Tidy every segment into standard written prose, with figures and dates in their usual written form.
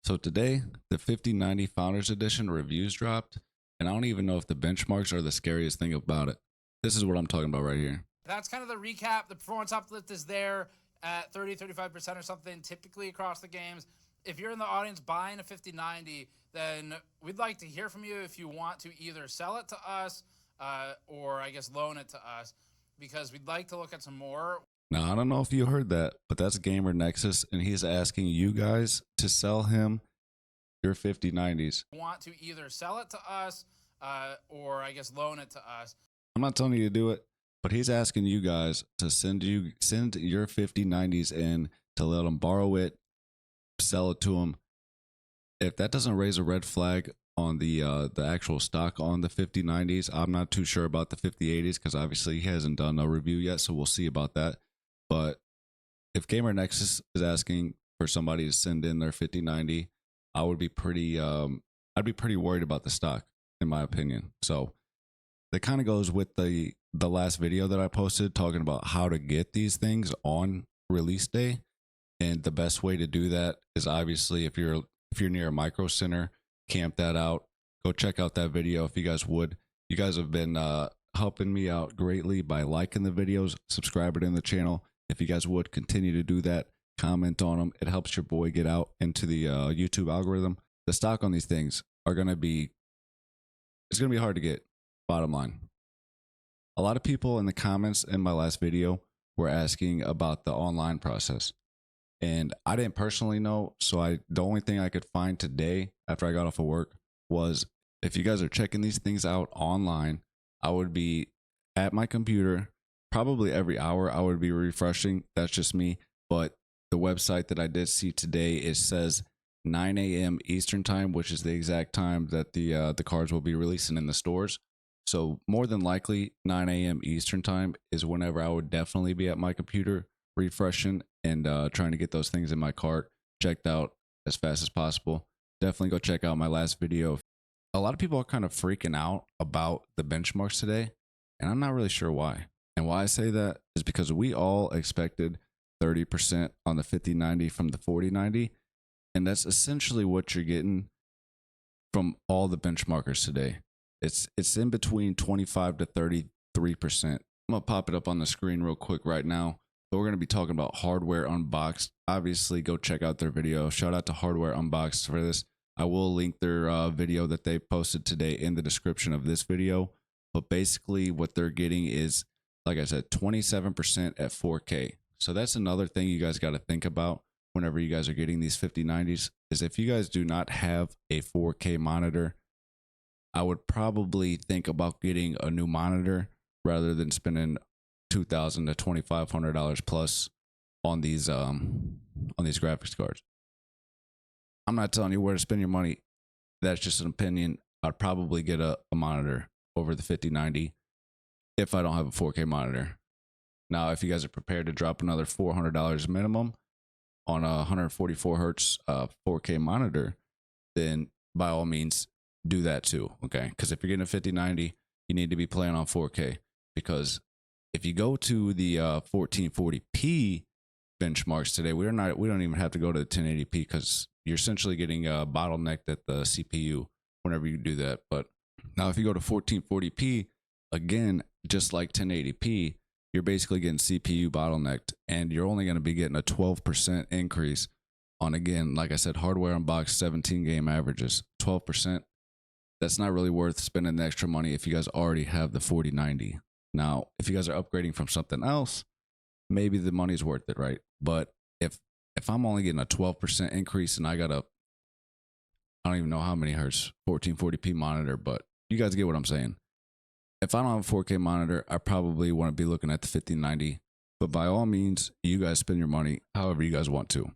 So today, the 5090 Founders Edition reviews dropped, and I don't even know if the benchmarks are the scariest thing about it. This is what I'm talking about right here. That's kind of the recap. The performance uplift is there at 30-35% or something typically across the games. If you're in the audience buying a 5090, then we'd like to hear from you if you want to either sell it to us or I guess loan it to us, because we'd like to look at some more. Now, I don't know if you heard that, but that's Gamer Nexus, and he's asking you guys to sell him your 5090s. Want to either sell it to us or I guess loan it to us. I'm not telling you to do it, but he's asking you guys to send your 5090s in to let him borrow it, sell it to him. If that doesn't raise a red flag on the actual stock on the 5090s, I'm not too sure about the 5080s because obviously he hasn't done a review yet, so we'll see about that. But if Gamer Nexus is asking for somebody to send in their 5090, I would be pretty I'd be pretty worried about the stock, in my opinion. So that kind of goes with the last video that I posted talking about how to get these things on release day. And the best way to do that is obviously if you're near a micro center, camp that out. Go check out that video if you guys would. You guys have been helping me out greatly by liking the videos, subscribing to the channel. If you guys would continue to do that, comment on them. It helps your boy get out into the YouTube algorithm. The stock on these things are going to be, it's going to be hard to get, bottom line. A lot of people in the comments in my last video were asking about the online process. And I didn't personally know, so the only thing I could find today after I got off of work was if you guys are checking these things out online, I would be at my computer probably every hour. I would be refreshing. That's just me. But the website that I did see today, it says 9 a.m. Eastern time, which is the exact time that the cards will be releasing in the stores. So more than likely 9 a.m. Eastern time is whenever I would definitely be at my computer refreshing and trying to get those things in my cart checked out as fast as possible. Definitely go check out my last video. A lot of people are kind of freaking out about the benchmarks today, and I'm not really sure why. And why I say that is because we all expected 30% on the 5090 from the 4090, and that's essentially what you're getting from all the benchmarkers today. It's in between 25 to 33%. I'm gonna pop it up on the screen real quick right now. So we're gonna be talking about Hardware Unboxed. Obviously, go check out their video. Shout out to Hardware Unboxed for this. I will link their video that they posted today in the description of this video. But basically, what they're getting is, like I said, 27% at 4K. So that's another thing you guys got to think about whenever you guys are getting these 5090s, is if you guys do not have a 4K monitor, I would probably think about getting a new monitor rather than spending $2,000 to $2,500 plus on these graphics cards. I'm not telling you where to spend your money. That's just an opinion. I'd probably get a monitor over the 5090 if I don't have a 4K monitor. Now, if you guys are prepared to drop another $400 minimum on a 144 hertz 4K monitor, then by all means do that too. Okay, because if you're getting a 5090, you need to be playing on 4K, because if you go to the 1440p benchmarks today, we don't even have to go to the 1080p, because you're essentially getting bottlenecked at the CPU whenever you do that. But now if you go to 1440p, again, just like 1080p, you're basically getting CPU bottlenecked, and you're only going to be getting a 12% increase on, again, like I said, Hardware Unboxed 17 game averages. 12%. That's not really worth spending the extra money if you guys already have the 4090. Now, if you guys are upgrading from something else, maybe the money's worth it, right? But if I'm only getting a 12% increase and I got I don't even know how many hertz 1440p monitor, but you guys get what I'm saying. If I don't have a 4K monitor, I probably want to be looking at the 5090. But by all means, you guys spend your money however you guys want to.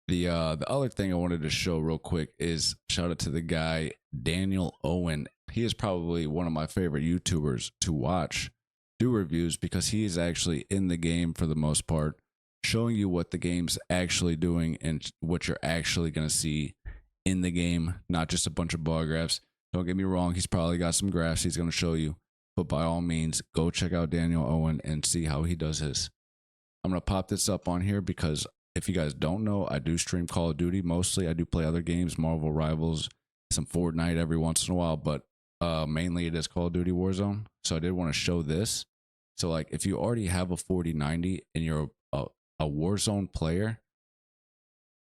The other thing I wanted to show real quick is shout out to the guy Daniel Owen. He is probably one of my favorite YouTubers to watch do reviews, because he is actually in the game for the most part, showing you what the game's actually doing and what you're actually going to see in the game, not just a bunch of bar graphs. Don't get me wrong, he's probably got some graphs he's going to show you, but by all means, go check out Daniel Owen and see how he does his. I'm going to pop this up on here because if you guys don't know, I do stream Call of Duty mostly. I do play other games, Marvel Rivals, some Fortnite every once in a while, but mainly it is Call of Duty Warzone. So I did want to show this. So like if you already have a 4090 and you're a Warzone player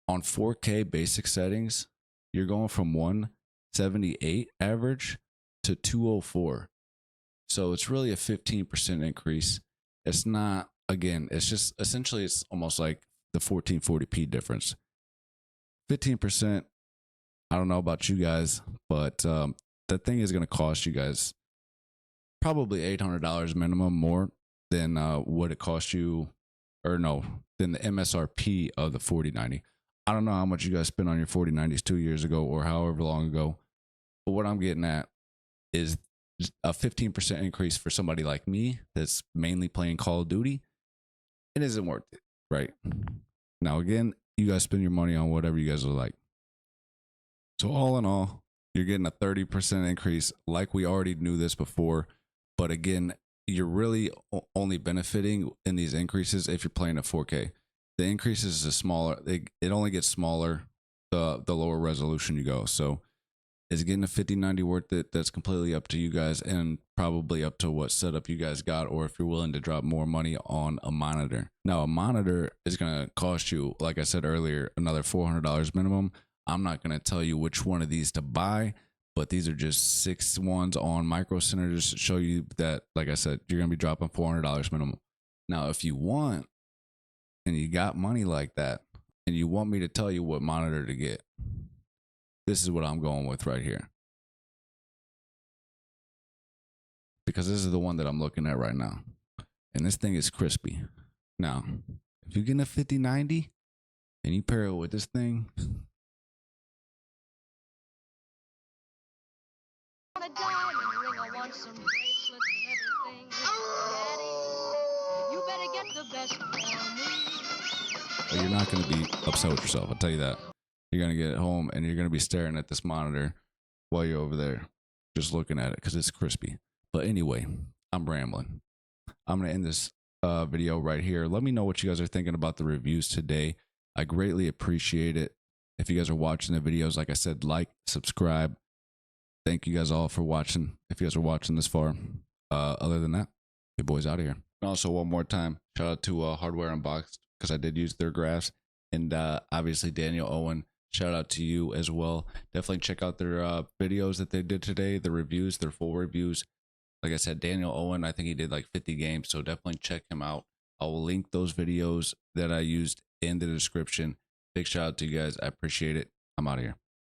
on 4K basic settings, you're going from 178 average to 204. So it's really a 15% increase. It's not, again, it's just essentially it's almost like the 1440p difference. 15%, I don't know about you guys, but that thing is going to cost you guys probably $800 minimum more than what it cost you, or no, than the MSRP of the 4090. I don't know how much you guys spent on your 4090s 2 years ago or however long ago, but what I'm getting at is a 15% increase for somebody like me that's mainly playing Call of Duty. It isn't worth it, right? Now, again, you guys spend your money on whatever you guys are like. So all in all, you're getting a 30% increase. Like we already knew this before, but again, you're really only benefiting in these increases if you're playing at 4K. The increases is smaller. It only gets smaller the lower resolution you go. So is getting a 5090 worth it? That's completely up to you guys and probably up to what setup you guys got, or if you're willing to drop more money on a monitor. Now, a monitor is going to cost you, like I said earlier, another $400 minimum. I'm not going to tell you which one of these to buy, but these are just 6 ones on Micro Center just to show you that, like I said, you're going to be dropping $400 minimum. Now, if you want and you got money like that and you want me to tell you what monitor to get, this is what I'm going with right here. Because this is the one that I'm looking at right now. And this thing is crispy. Now, if you're getting a 5090 and you pair it with this thing, A diamond ring, I want some bracelets and everything. Daddy, you better get the best for me. you're not going to be upset with yourself. I'll tell you that. You're going to get home and you're going to be staring at this monitor while you're over there just looking at it because it's crispy. But anyway, I'm rambling. I'm going to end this video right here. Let me know what you guys are thinking about the reviews today. I greatly appreciate it. If you guys are watching the videos, like I said, like, subscribe. Thank you guys all for watching. If you guys are watching this far, other than that, your boy's out of here. And also, one more time, shout out to Hardware Unboxed because I did use their graphs. And obviously, Daniel Owen, shout out to you as well. Definitely check out their videos that they did today, the reviews, their full reviews. Like I said, Daniel Owen, I think he did like 50 games, so definitely check him out. I will link those videos that I used in the description. Big shout out to you guys. I appreciate it. I'm out of here.